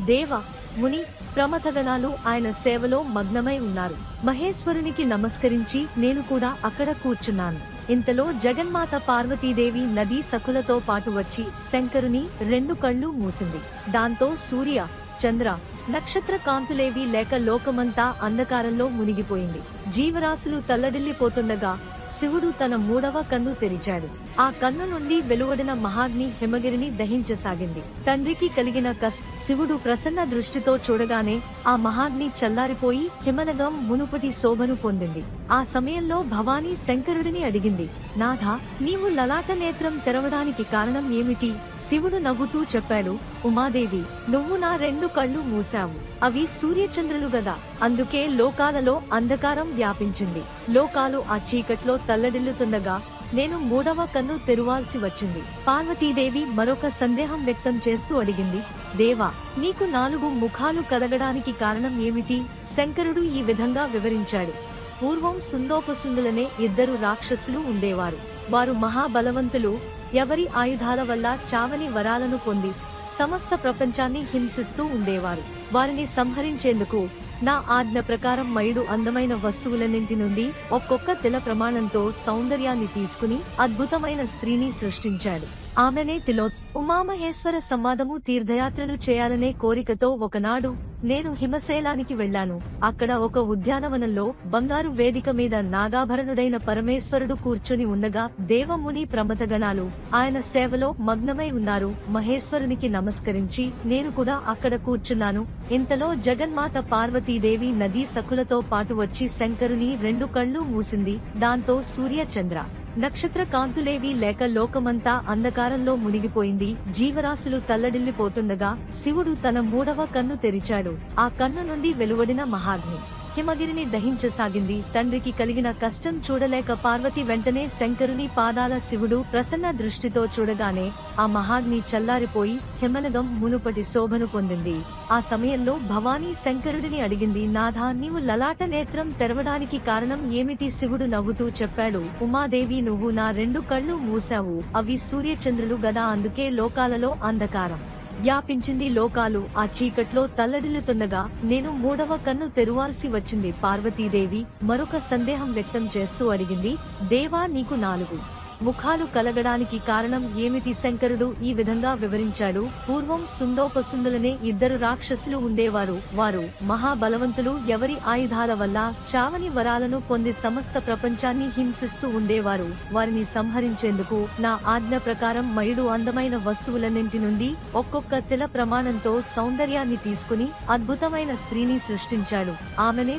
దేవ, ముని, ప్రమథగణాలు ఆయన సేవలో మగ్నమై ఉన్నారు. మహేశ్వరునికి నమస్కరించి నేను కూడా అక్కడ కూర్చున్నాను. ఇంతలో జగన్మాత పార్వతీదేవి నదీ సఖులతో పాటు వచ్చి శంకరుని 2 కళ్ళు మూసింది. దాంతో సూర్య, చంద్ర, నక్షత్ర కాంతులేవి లేక లోకమంతా అంధకారంలో మునిగిపోయింది. జీవరాశులు తల్లడిల్లిపోతుండగా శివుడు తన మూడవ కన్ను తెరిచాడు. ఆ కన్ను నుండి వెలువడిన మహాగ్ని హిమగిరిని దహించసాగింది. తండ్రికి కలిగిన శివుడు ప్రసన్న దృష్టితో చూడగానే ఆ మహాగ్ని చల్లారిపోయి హిమనగం మునుపటి శోభను పొందింది. ఆ సమయంలో భవానీ శంకరుడిని అడిగింది, నాథా, నీవు లలాట నేత్రం తెరవడానికి కారణం ఏమిటి? శివుడు నవ్వుతూ చెప్పాడు, ఉమాదేవి, నువ్వు నా 2 కళ్ళు మూసావు. అవి సూర్యచంద్రులు గదా, అందుకే లోకాలలో అంధకారం వ్యాపించింది. లోకాలు ఆ చీకట్లో తల్లడిల్లుతుండగా నేను మూడవ కన్ను తెరువాల్సి వచ్చింది. పార్వతీదేవి మరొక సందేహం వ్యక్తం చేస్తూ అడిగింది, దేవా, నీకు 4 ముఖాలు కదగడానికి కారణం ఏమిటి? శంకరుడు ఈ విధంగా వివరించాడు. పూర్వం సుందోపసుందులనే 2 రాక్షసులు ఉండేవారు. వారు మహాబలవంతులు. ఎవరి ఆయుధాల వల్ల చావని వరాలను పొంది సమస్త ప్రపంచాన్ని హింసిస్తూ ఉండేవారు. వారిని సంహరించేందుకు నా ఆజ్ఞ ప్రకారం మయుడు అందమైన వస్తువులన్నింటి నుండి ఒక్కొక్క తిల ప్రమాణంతో సౌందర్యాన్ని తీసుకుని అద్భుతమైన స్త్రీని సృష్టించాడు. ఆమెనే ఉమామహేశ్వర సంవాదము తీర్థయాత్రలు చేయాలనే కోరికతో ఒకనాడు నేను హిమశైలానికి వెళ్లాను. అక్కడ ఒక ఉద్యానవనంలో బంగారు వేదిక మీద నాగాభరణుడైన పరమేశ్వరుడు కూర్చుని ఉండగా దేవముని ప్రమథగణాలు ఆయన సేవలో మగ్నమై ఉన్నారు. మహేశ్వరునికి నమస్కరించి నేను కూడా అక్కడ కూర్చున్నాను. ఇంతలో జగన్మాత పార్వతీదేవి నదీ సఖులతో పాటు వచ్చి శంకరుని 2 కళ్ళు మూసింది. దాంతో సూర్య చంద్ర నక్షత్ర కాంతులేవి లేక లోకమంతా అంధకారంలో మునిగిపోయింది. జీవరాశులు తల్లడిల్లిపోతుండగా శివుడు తన మూడవ కన్ను తెరిచాడు. ఆ కన్ను నుండి వెలువడిన మహాగ్ని హిమగిరిని దహించసాగింది. తండ్రికి కలిగిన కష్టం చూడలేక పార్వతి వెంటనే శంకరుని పాదాల శివుడు ప్రసన్న దృష్టితో చూడగానే ఆ మహాగ్ని చల్లారిపోయి హిమనగం మునుపటి శోభను పొందింది. ఆ సమయంలో భవానీ శంకరుడిని అడిగింది, నాథా, నీవు లలాట నేత్రం తెరవడానికి కారణం ఏమిటి? శివుడు నవ్వుతూ చెప్పాడు, ఉమాదేవి, నువ్వు నా 2 కళ్ళు మూసావు. అవి సూర్యచంద్రులు గదా, అందుకే లోకాలలో అంధకారం వ్యాపించింది. లోకాలు ఆ చీకట్లో తల్లడిల్లుతుండగా నేను మూడవ కన్ను తెరువాల్సి వచ్చింది. పార్వతీదేవి మరొక సందేహం వ్యక్తం చేస్తూ అడిగింది, దేవా, నీకు 4 ముఖాలు కలగడానికి కారణం ఏమిటి? శంకరుడు ఈ విధంగా వివరించాడు. పూర్వం సుందోపసుందులనే 2 రాక్షసులు ఉండేవారు. వారు మహాబలవంతులు. ఎవరి ఆయుధాల వల్ల చావని వరాలను పొంది సమస్త ప్రపంచాన్ని హింసిస్తూ ఉండేవారు. వారిని సంహరించేందుకు నా ఆజ్ఞ ప్రకారం మయుడు అందమైన వస్తువులన్నింటి నుండి ఒక్కొక్క తిల ప్రమాణంతో సౌందర్యాన్ని తీసుకుని అద్భుతమైన స్త్రీని సృష్టించాడు. ఆమెనే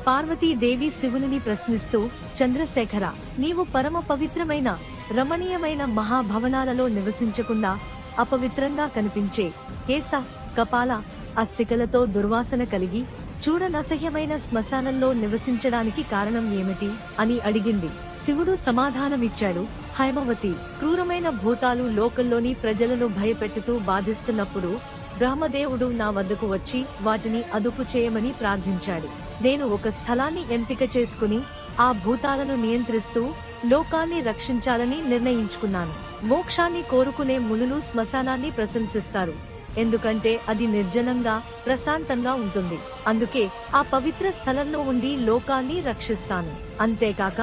పార్వతీదేవి శివుని ప్రశ్నిస్తూ, చంద్రశేఖర, నీవు పరమ పవిత్రమైన రమణీయమైన మహాభవనాలలో నివసించకుండా అపవిత్రంగా కనిపించే కేశ, కపాల, అస్థికలతో దుర్వాసన కలిగి చూడనసహ్యమైన శ్మశానంలో నివసించడానికి కారణం ఏమిటి అని అడిగింది. శివుడు సమాధానమిచ్చాడు, హైమవతి, క్రూరమైన భూతాలు లోకంలోని ప్రజలను భయపెట్టుతూ బాధిస్తున్నప్పుడు బ్రహ్మదేవుడు నా వద్దకు వచ్చి వాటిని అదుపు చేయమని ప్రార్థించాడు. నేను ఒక స్థలాన్ని ఎంపిక చేసుకుని ఆ భూతాలను నియంత్రిస్తూ లోకాన్ని రక్షించాలని నిర్ణయించుకున్నాను. మోక్షాన్ని కోరుకునే మునులు శ్మశానాన్ని ప్రశంసిస్తారు. ఎందుకంటే అది నిర్జనంగా, ప్రశాంతంగా ఉంటుంది. అందుకే ఆ పవిత్ర స్థలంలో ఉండి లోకాన్ని రక్షిస్తాను. అంతేకాక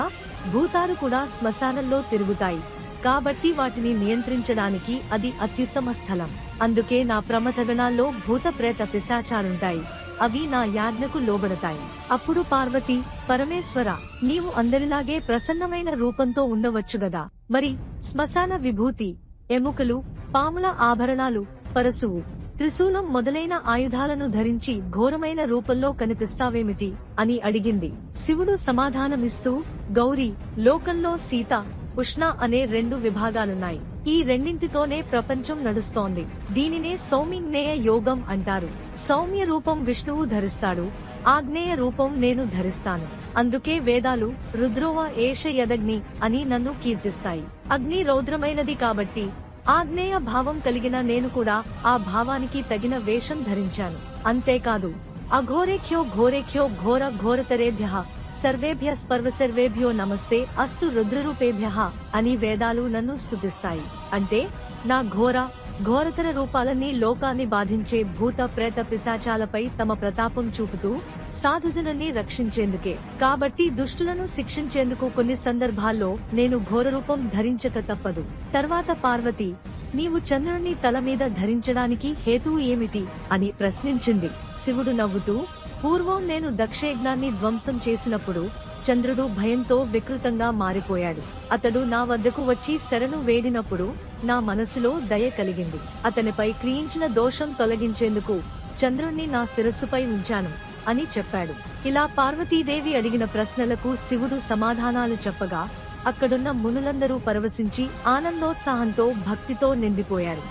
భూతాలు కూడా శ్మశానంలో తిరుగుతాయి. కాబట్టి వాటిని నియంత్రించడానికి అది అత్యుత్తమ స్థలం. అందుకే నా ప్రమథగణాల్లో భూత ప్రేత పిశాచాలుంటాయి. అవి నా యాజ్ఞకు లోబడతాయి. అప్పుడు పార్వతి, పరమేశ్వర, నీవు అందరిలాగే ప్రసన్నమైన రూపంతో ఉండవచ్చుగదా, మరి శ్మశాన విభూతి, ఎముకలు, పాముల ఆభరణాలు, పరశువు, త్రిశూలం మొదలైన ఆయుధాలను ధరించి ఘోరమైన రూపంలో కనిపిస్తావేమిటి అని అడిగింది. శివుడు సమాధానమిస్తూ, గౌరీ, లోకంలో సీత, ఉష్ణ అనే 2 విభాగాలున్నాయి. ఈ రెండింటితోనే ప్రపంచం నడుస్తోంది. దీనినే సౌమిజ్ఞేయ యోగం అంటారు. సౌమ్య రూపం విష్ణువు ధరిస్తాడు, ఆగ్నేయ రూపం నేను ధరిస్తాను. అందుకే వేదాలు రుద్రోవ ఏష యదగ్ని అని నన్ను కీర్తిస్తాయి. అగ్ని రౌద్రమైనది కాబట్టి ఆగ్నేయ భావం కలిగిన నేను కూడా ఆ భావానికి తగిన వేషం ధరించాను. అంతేకాదు, అఘోరేఖ్యో ఘోరేఖ్యో ఘోర ఘోరతరేభ్యః సర్వేభ్య స్పర్వసర్వేభ్యో నమస్తే అస్తు రుద్రరూపేభ్యః అని వేదాలు నన్ను స్తుతిస్తాయి. అంటే నా ఘోరతర రూపాలన్నీ లోకాన్ని బాధించే భూత ప్రేత పిశాచాలపై తమ ప్రతాపం చూపుతూ సాధుజనుల్ని రక్షించేందుకే. కాబట్టి దుష్టులను శిక్షించేందుకు కొన్ని సందర్భాల్లో నేను ఘోర రూపం ధరించక తప్పదు. తర్వాత పార్వతి, నీవు చంద్రుణ్ణి తల మీద ధరించడానికి హేతువు ఏమిటి అని ప్రశ్నించింది. శివుడు నవ్వుతూ, పూర్వం నేను దక్షయజ్ఞాన్ని ధ్వంసం చేసినప్పుడు చంద్రుడు భయంతో వికృతంగా మారిపోయాడు. అతడు నా వద్దకు వచ్చి శరణు వేడినప్పుడు నా మనసులో దయ కలిగింది. అతనిపై క్రియించిన దోషం తొలగించేందుకు చంద్రుణ్ణి నా శిరస్సుపై ఉంచాను అని చెప్పాడు. ఇలా పార్వతీదేవి అడిగిన ప్రశ్నలకు శివుడు సమాధానాలు చెప్పగా అక్కడున్న మునులందరూ పరవశించి ఆనందోత్సాహంతో భక్తితో నిండిపోయారు.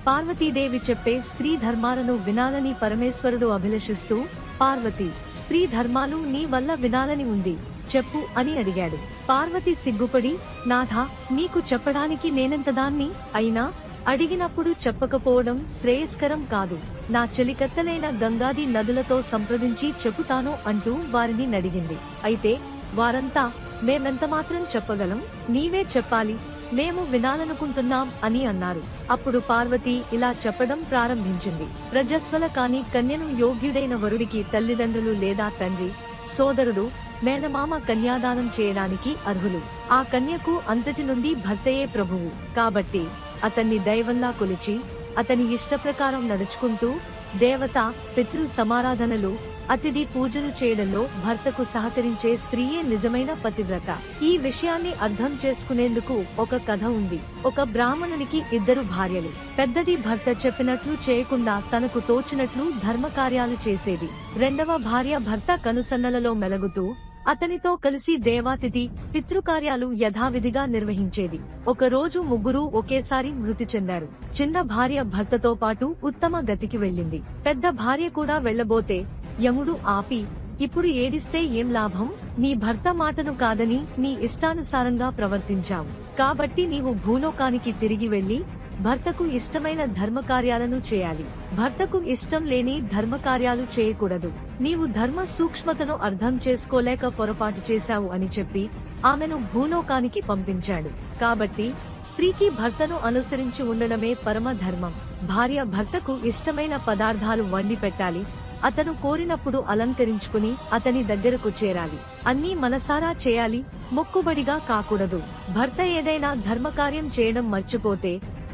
పార్వతీదేవి చెప్పే స్త్రీ ధర్మాలను వినాలని పరమేశ్వరుడు అభిలషిస్తూ, పార్వతి, స్త్రీ ధర్మాలు నీ వల్ల వినాలని ఉంది, చెప్పు అని అడిగాడు. పార్వతి సిగ్గుపడి, నాథా, నీకు చెప్పడానికి నేనెంతదాన్ని, అయినా అడిగినప్పుడు చెప్పకపోవడం శ్రేయస్కరం కాదు. నా చెలికత్తలైన గంగాది నదులతో సంప్రదించి చెప్పుతాను అంటూ వారిని నడిగింది. అయితే వారంతా, మేమెంతమాత్రం చెప్పగలం, నీవే చెప్పాలి, మేము వినాలనుకుంటున్నాం అని అన్నారు. అప్పుడు పార్వతి ఇలా చెప్పడం ప్రారంభించింది. రజస్వల కాని కన్యను యోగ్యుడైన వరుడికి తల్లిదండ్రులు లేదా తండ్రి, సోదరుడు, మేనమామ కన్యాదానం చేయడానికి అర్హులు. ఆ కన్యకు అంతటి నుండి భర్తయే ప్రభువు. కాబట్టి అతన్ని దైవంలా కొలిచి అతని ఇష్టప్రకారం నడుచుకుంటూ దేవత, పితృ సమారాధనలు, అతిథి పూజలు చేయడంలో భర్తకు సహకరించే స్త్రీయే నిజమైన పతివ్రత. ఈ విషయాన్ని అర్థం చేసుకునేందుకు ఒక కథ ఉంది. ఒక బ్రాహ్మణునికి 2 భార్యలు. పెద్దది భర్త చెప్పినట్లు చేయకుండా తనకు తోచినట్లు ధర్మకార్యాలు చేసేది. రెండవ భార్య భర్త కనుసన్నలలో మెలగుతూ అతనితో కలిసి దేవాతిథి, పితృకార్యాలు యథావిధిగా నిర్వహించేది. ఒక రోజు ముగ్గురు ఒకేసారి మృతి చెందారు. చిన్న భార్య భర్తతో పాటు ఉత్తమ గతికి వెళ్ళింది. పెద్ద భార్య కూడా వెళ్లబోతే యముడు ఆపి, ఇప్పుడు ఏడిస్తే ఏం లాభం, నీ భర్త మాటను కాదని నీ ఇష్టానుసారంగా ప్రవర్తించావు. కాబట్టి నీవు భూలోకానికి తిరిగి వెళ్లి భర్తకు ఇష్టమైన ధర్మకార్యాలను చేయాలి. భర్తకు ఇష్టం లేని ధర్మకార్యాలు చేయకూడదు. నీవు ధర్మ సూక్ష్మతను అర్థం చేసుకోలేక పొరపాటు చేశావు అని చెప్పి ఆమెను భూలోకానికి పంపించాడు. కాబట్టి స్త్రీకి భర్తను అనుసరించి ఉండడమే పరమ ధర్మం. భార్య భర్తకు ఇష్టమైన పదార్థాలు వండి పెట్టాలి. అతను కోరినప్పుడు అలంకరించుకుని అతని దగ్గరకు చేరాలి. అన్నీ మనసారా చేయాలి, మొక్కుబడిగా కాకూడదు. భర్త ఏదైనా ధర్మకార్యం చేయడం మర్చిపోతే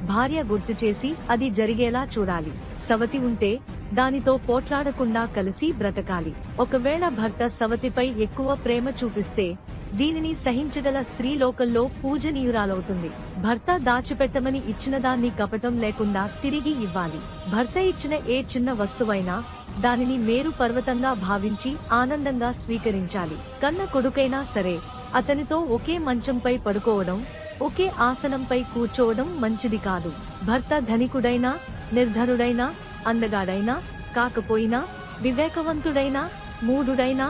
భార్య గుర్తు చేసి అది జరిగేలా చూడాలి. సవతి ఉంటే దానితో పోట్లాడకుండా కలిసి బ్రతకాలి. ఒకవేళ భర్త సవతిపై ఎక్కువ ప్రేమ చూపిస్తే దీనిని సహించగల స్త్రీ లోకంలో పూజనీయురాలవుతుంది. భర్త దాచిపెట్టమని ఇచ్చిన దాన్ని కపటం లేకుండా తిరిగి ఇవ్వాలి. భర్త ఇచ్చిన ఏ చిన్న వస్తువైనా దానిని మేరు పర్వతంగా భావించి ఆనందంగా స్వీకరించాలి. కన్న కొడుకైనా సరే అతనితో ఒకే మంచంపై పడుకోవడం, ఒకే ఆసనంపై కూర్చోవడం మంచిది కాదు. భర్త ధనికుడైనా, నిర్ధనుడైనా, అందగాడైనా కాకపోయినా, వివేకవంతుడైనా, మూఢుడైనా,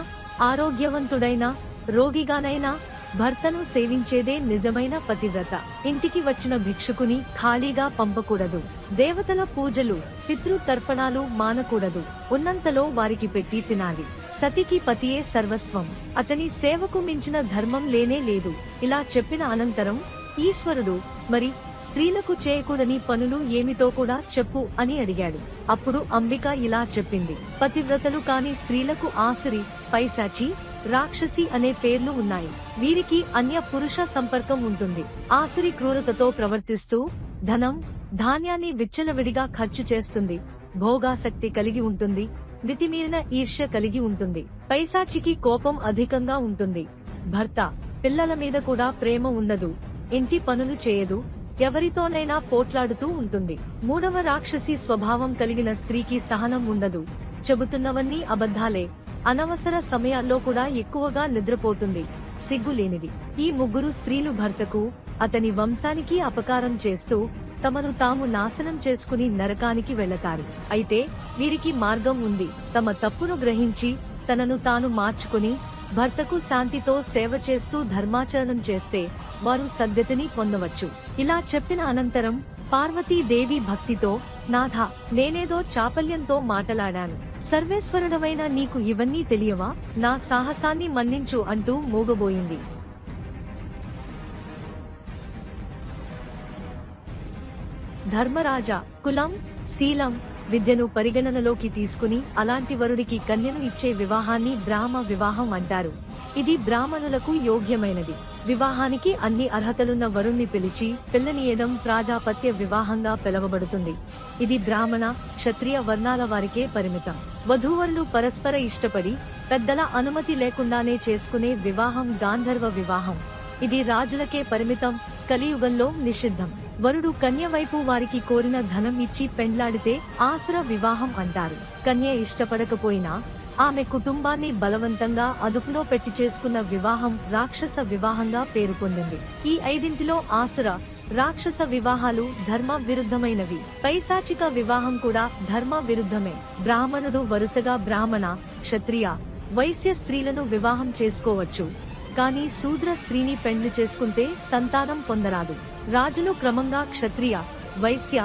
ఆరోగ్యవంతుడైనా, రోగిగానైనా భర్తను సేవించేదే నిజమైన పతివ్రత. ఇంటికి వచ్చిన భిక్షుకుని ఖాళీగా పంపకూడదు. దేవతల పూజలు, పితృ తర్పణాలు మానకూడదు. ఉన్నంతలో వారికి పెట్టి తినాలి. సతికి పతియే సర్వస్వం. అతని సేవకు మించిన ధర్మం లేనే లేదు. ఇలా చెప్పిన అనంతరం ఈశ్వరుడు, మరి స్త్రీలకు చేయకూడని పనులు ఏమిటో కూడా చెప్పు అని అడిగాడు. అప్పుడు అంబిక ఇలా చెప్పింది. పతివ్రతలు కాని స్త్రీలకు ఆసురి, పైశాచి, రాక్షసి అనే పేర్లు ఉన్నాయి. వీరికి అన్య పురుష సంపర్కం ఉంటుంది. ఆసురి క్రూరతతో ప్రవర్తిస్తూ ధనం, ధాన్యాన్ని విచ్చలవిడిగా ఖర్చు చేస్తుంది. భోగాసక్తి కలిగి ఉంటుంది. మితిమీరిన ఈర్ష్య కలిగి ఉంటుంది. పైశాచికి కోపం అధికంగా ఉంటుంది. భర్త, పిల్లల మీద కూడా ప్రేమ ఉండదు. ఇంటి పనులు చేయదు. ఎవరితోనైనా పోట్లాడుతూ ఉంటుంది. మూడవ రాక్షసి స్వభావం కలిగిన స్త్రీకి సహనం ఉండదు. చెబుతున్నవన్నీ అబద్ధాలే. అనవసర సమయాల్లో కూడా ఎక్కువగా నిద్రపోతుంది. సిగ్గులేనిది. ఈ ముగ్గురు స్త్రీలు భర్తకు, అతని వంశానికి అపకారం చేస్తూ తమను తాము నాశనం చేసుకుని నరకానికి వెళతారు. అయితే వీరికి మార్గం ఉంది. తమ తప్పును గ్రహించి తనను తాను మార్చుకుని భర్తకు శాంతితో సేవ చేస్తూ ధర్మాచరణం చేస్తే వారు సద్గతిని పొందవచ్చు. ఇలా చెప్పిన అనంతరం పార్వతీదేవి భక్తితో, నాథా, నేనేదో చాపల్యంతో మాటలాడాను. సర్వేశ్వరుడవైన నీకు ఇవన్నీ తెలియవా? నా సాహసాన్ని మన్నించు అంటూ మూగబోయింది. ధర్మరాజా, కులం, శీలం, విద్యను పరిగణనలోకి తీసుకుని అలాంటి వరుడికి కన్యను ఇచ్చే వివాహాన్ని బ్రాహ్మ వివాహం అంటారు. ఇది బ్రాహ్మణులకు యోగ్యమైనది. వివాహానికి అన్ని అర్హతలున్న వరుణ్ణి పిలిచి పిల్లనీయడం ప్రాజాపత్య వివాహంగా పిలువబడుతుంది. ఇది బ్రాహ్మణ, క్షత్రియ వర్ణాల వారికే పరిమితం. వధూవరులు పరస్పర ఇష్టపడి పెద్దల అనుమతి లేకుండానే చేసుకునే వివాహం గాంధర్వ వివాహం. ఇది రాజులకే పరిమితం, కలియుగంలో నిషిద్ధం. వరుడు కన్య వైపు వారికి కోరిన ధనం ఇచ్చి పెండ్లాడితే ఆసుర వివాహం అంటారు. కన్య ఇష్టపడకపోయినా ఆమె కుటుంబాన్ని బలవంతంగా అదుపులో పెట్టి చేసుకున్న వివాహం రాక్షస వివాహంగా పేరు పొందింది. ఈ 5 ఆసుర, రాక్షస వివాహాలు ధర్మ విరుద్ధమైనవి. పైశాచిక వివాహం కూడా ధర్మ విరుద్ధమే. బ్రాహ్మణుడు వరుసగా బ్రాహ్మణ, క్షత్రియ, వైశ్య స్త్రీలను వివాహం చేసుకోవచ్చు. కానీ శూద్ర స్త్రీని పెండ్లి చేసుకుంటే సంతానం పొందరాదు. రాజులు క్రమంగా క్షత్రియ, వైశ్య,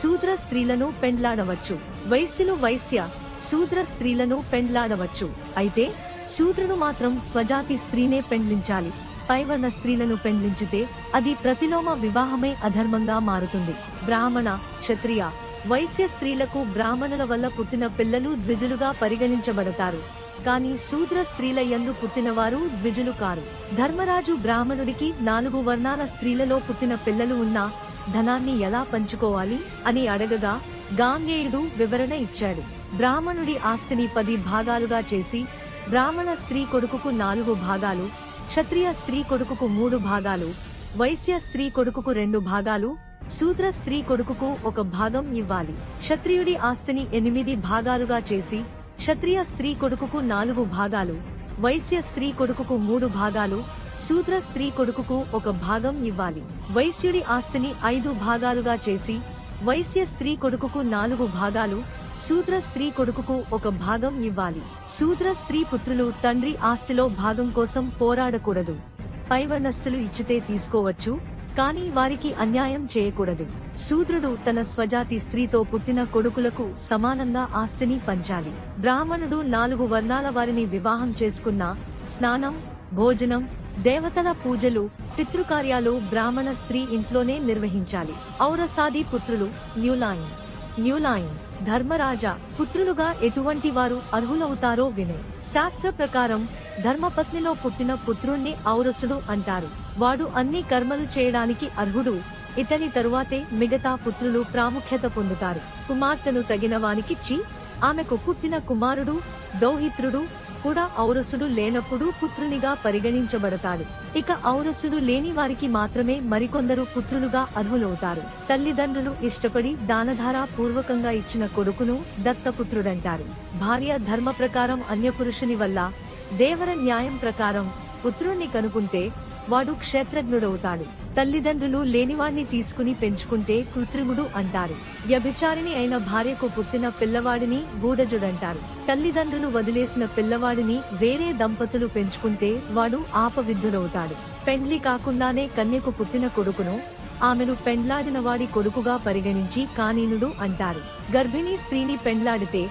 శూద్ర స్త్రీలను పెండ్లాడవచ్చు. వైశ్యులు వైశ్య, శూద్ర స్త్రీలను పెండ్లాడవచ్చు. అయితే శూద్రుడు మాత్రం స్వజాతి స్త్రీనే పెండ్లించాలి. పైవర్ణ స్త్రీలను పెండ్లించితే అది ప్రతిలోమ వివాహమే అధర్మంగా మారుతుంది. బ్రాహ్మణ, క్షత్రియ, వైశ్య స్త్రీలకు బ్రాహ్మణుల వల్ల పుట్టిన పిల్లలు ద్విజులుగా పరిగణించబడతారు. కానీ శూద్ర స్త్రీల యందు పుట్టినవారు ద్విజులు కారు. ధర్మరాజు బ్రాహ్మణుడికి 4 వర్ణాల స్త్రీలలో పుట్టిన పిల్లలు ఉన్నా ధనాన్ని ఎలా పంచుకోవాలి అని అడగగా గాంగేయుడు వివరణ ఇచ్చాడు. బ్రాహ్మణుడి ఆస్తిని 10 భాగాలుగా చేసి బ్రాహ్మణ స్త్రీ కొడుకుకు 4 భాగాలు, క్షత్రియ స్త్రీ కొడుకుకు 3 భాగాలు, వైశ్య స్త్రీ కొడుకుకు 2 భాగాలు, శూద్ర స్త్రీ కొడుకుకు 1 భాగం ఇవ్వాలి. క్షత్రియుడి ఆస్తిని 8 భాగాలుగా చేసి క్షత్రియ స్త్రీ కొడుకుకు 4 భాగాలు, వైశ్య స్త్రీ కొడుకుకు 3 భాగాలు, శూద్ర స్త్రీ కొడుకుకు 1 భాగం ఇవ్వాలి. వైశ్యుడి ఆస్తిని 5 భాగాలుగా చేసి వైశ్య స్త్రీ కొడుకుకు 4 భాగాలు, శూద్ర స్త్రీ కొడుకుకు 1 భాగం ఇవ్వాలి. శూద్ర స్త్రీ పుత్రులు తండ్రి ఆస్తిలో భాగం కోసం పోరాడకూడదు. పైవర్ణస్థులు ఇచ్చితే తీసుకోవచ్చు, కానీ వారికి అన్యాయం చేయకూడదు. శూద్రుడు తన స్వజాతి స్త్రీతో పుట్టిన కొడుకులకు సమానంగా ఆస్తిని పంచాలి. బ్రాహ్మణుడు 4 వర్ణాల వారిని వివాహం చేసుకున్నా స్నానం, భోజనం, దేవతల పూజలు, పితృకార్యాలు బ్రాహ్మణ స్త్రీ ఇంట్లోనే నిర్వహించాలి. ఔరసాది పుత్రులు న్యూలైన్ ధర్మరాజ పుత్రులుగా ఎటువంటి వారు అర్హులవుతారో వినే. శాస్త్ర ప్రకారం ధర్మపత్నిలో పుట్టిన పుత్రుణ్ణి ఔరసుడు అంటారు. వాడు అన్ని కర్మలు చేయడానికి అర్హుడు. ఇతని తరువాతే మిగతా పుత్రులు ప్రాముఖ్యత పొందుతారు. కుమార్తెను తగిన వానికిచ్చి ఆమెకు పుట్టిన కుమారుడు, దౌహిత్రుడు కూడా ఔరసుడు లేనప్పుడు పుత్రునిగా పరిగణించబడతాడు. ఇక ఔరసుడు లేని వారికి మాత్రమే మరికొందరు పుత్రులుగా అర్హులవుతారు. తల్లిదండ్రులు ఇష్టపడి దానధారా పూర్వకంగా ఇచ్చిన కొడుకును దత్తపుత్రుడంటారు. భార్య ధర్మ ప్రకారం అన్యపురుషుని వల్ల దేవర న్యాయం ప్రకారం పుత్రుణ్ణి కనుకుంటే వాడు క్షేత్రజ్ఞుడవుతాడు. తల్లిదండ్రులు లేనివాణ్ణి తీసుకుని పెంచుకుంటే కృత్రిముడు అంటారు. వ్యభిచారిణి అయిన భార్యకు పుట్టిన పిల్లవాడిని గూఢజుడంటారు. తల్లిదండ్రులు వదిలేసిన పిల్లవాడిని వేరే దంపతులు పెంచుకుంటే వాడు ఆపవిద్ధుడవుతాడు. పెండ్లి కాకుండానే కన్యకు పుట్టిన కొడుకును ఆమెను పెండ్లాడిన వాడి కొడుకుగా పరిగణించి కానీనుడు అంటారు. గర్భిణీ స్త్రీని పెండ్లాడితే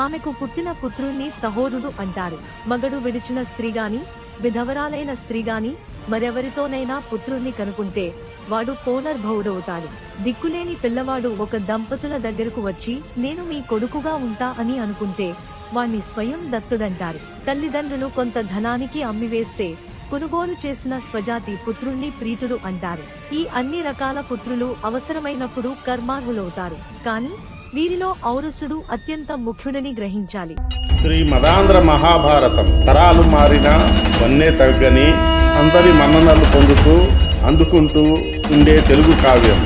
ఆమెకు పుట్టిన పుత్రుణ్ణి సహోరుడు అంటారు. మగడు విడిచిన స్త్రీగాని, విధవరాలైన స్త్రీగాని మరెవరితోనైనా పుత్రుణ్ణి కనుకుంటే వాడు పునర్భవుడవుతాడు. దిక్కులేని పిల్లవాడు ఒక దంపతుల దగ్గరకు వచ్చి నేను మీ కొడుకుగా ఉంటా అని అనుకుంటే వాణ్ణి స్వయం దత్తుడంటారు. తల్లిదండ్రులు కొంత ధనానికి అమ్మివేస్తే కొనుగోలు చేసిన స్వజాతి పుత్రుణ్ణి ప్రీతుడు అంటారు. ఈ అన్ని రకాల పుత్రులు అవసరమైనప్పుడు కర్మార్హులవుతారు. కానీ వీరిలో ఔరసుడు అత్యంత ముఖ్యుడని గ్రహించాలి. శ్రీ మదాంధ్ర మహాభారతం తరాలు మారినా వన్నే తగ్గని అందరి మన్ననలు పొందుతూ అందుకుంటూ ఉండే తెలుగు కావ్యం.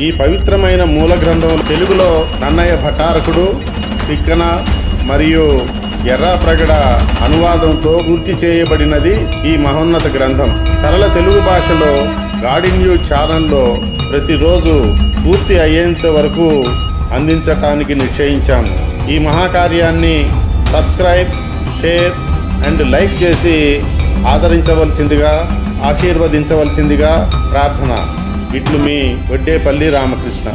ఈ పవిత్రమైన మూల గ్రంథం తెలుగులో నన్నయ్య భటారకుడు తిక్కన మరియు ఎర్రాప్రగడ అనువాదంతో పూర్తి చేయబడినది ఈ మహోన్నత గ్రంథం. సరళ తెలుగు భాషలో గాడి న్యూస్ ఛానల్లో ప్రతిరోజు పూర్తి అయ్యేంత వరకు అందించటానికి నిశ్చయించాము. ఈ మహాకార్యాన్ని సబ్స్క్రైబ్, షేర్ అండ్ లైక్ చేసి ఆదరించవలసిందిగా, ఆశీర్వదించవలసిందిగా ప్రార్థన. ఇట్లు మీ వడ్డేపల్లి రామకృష్ణ.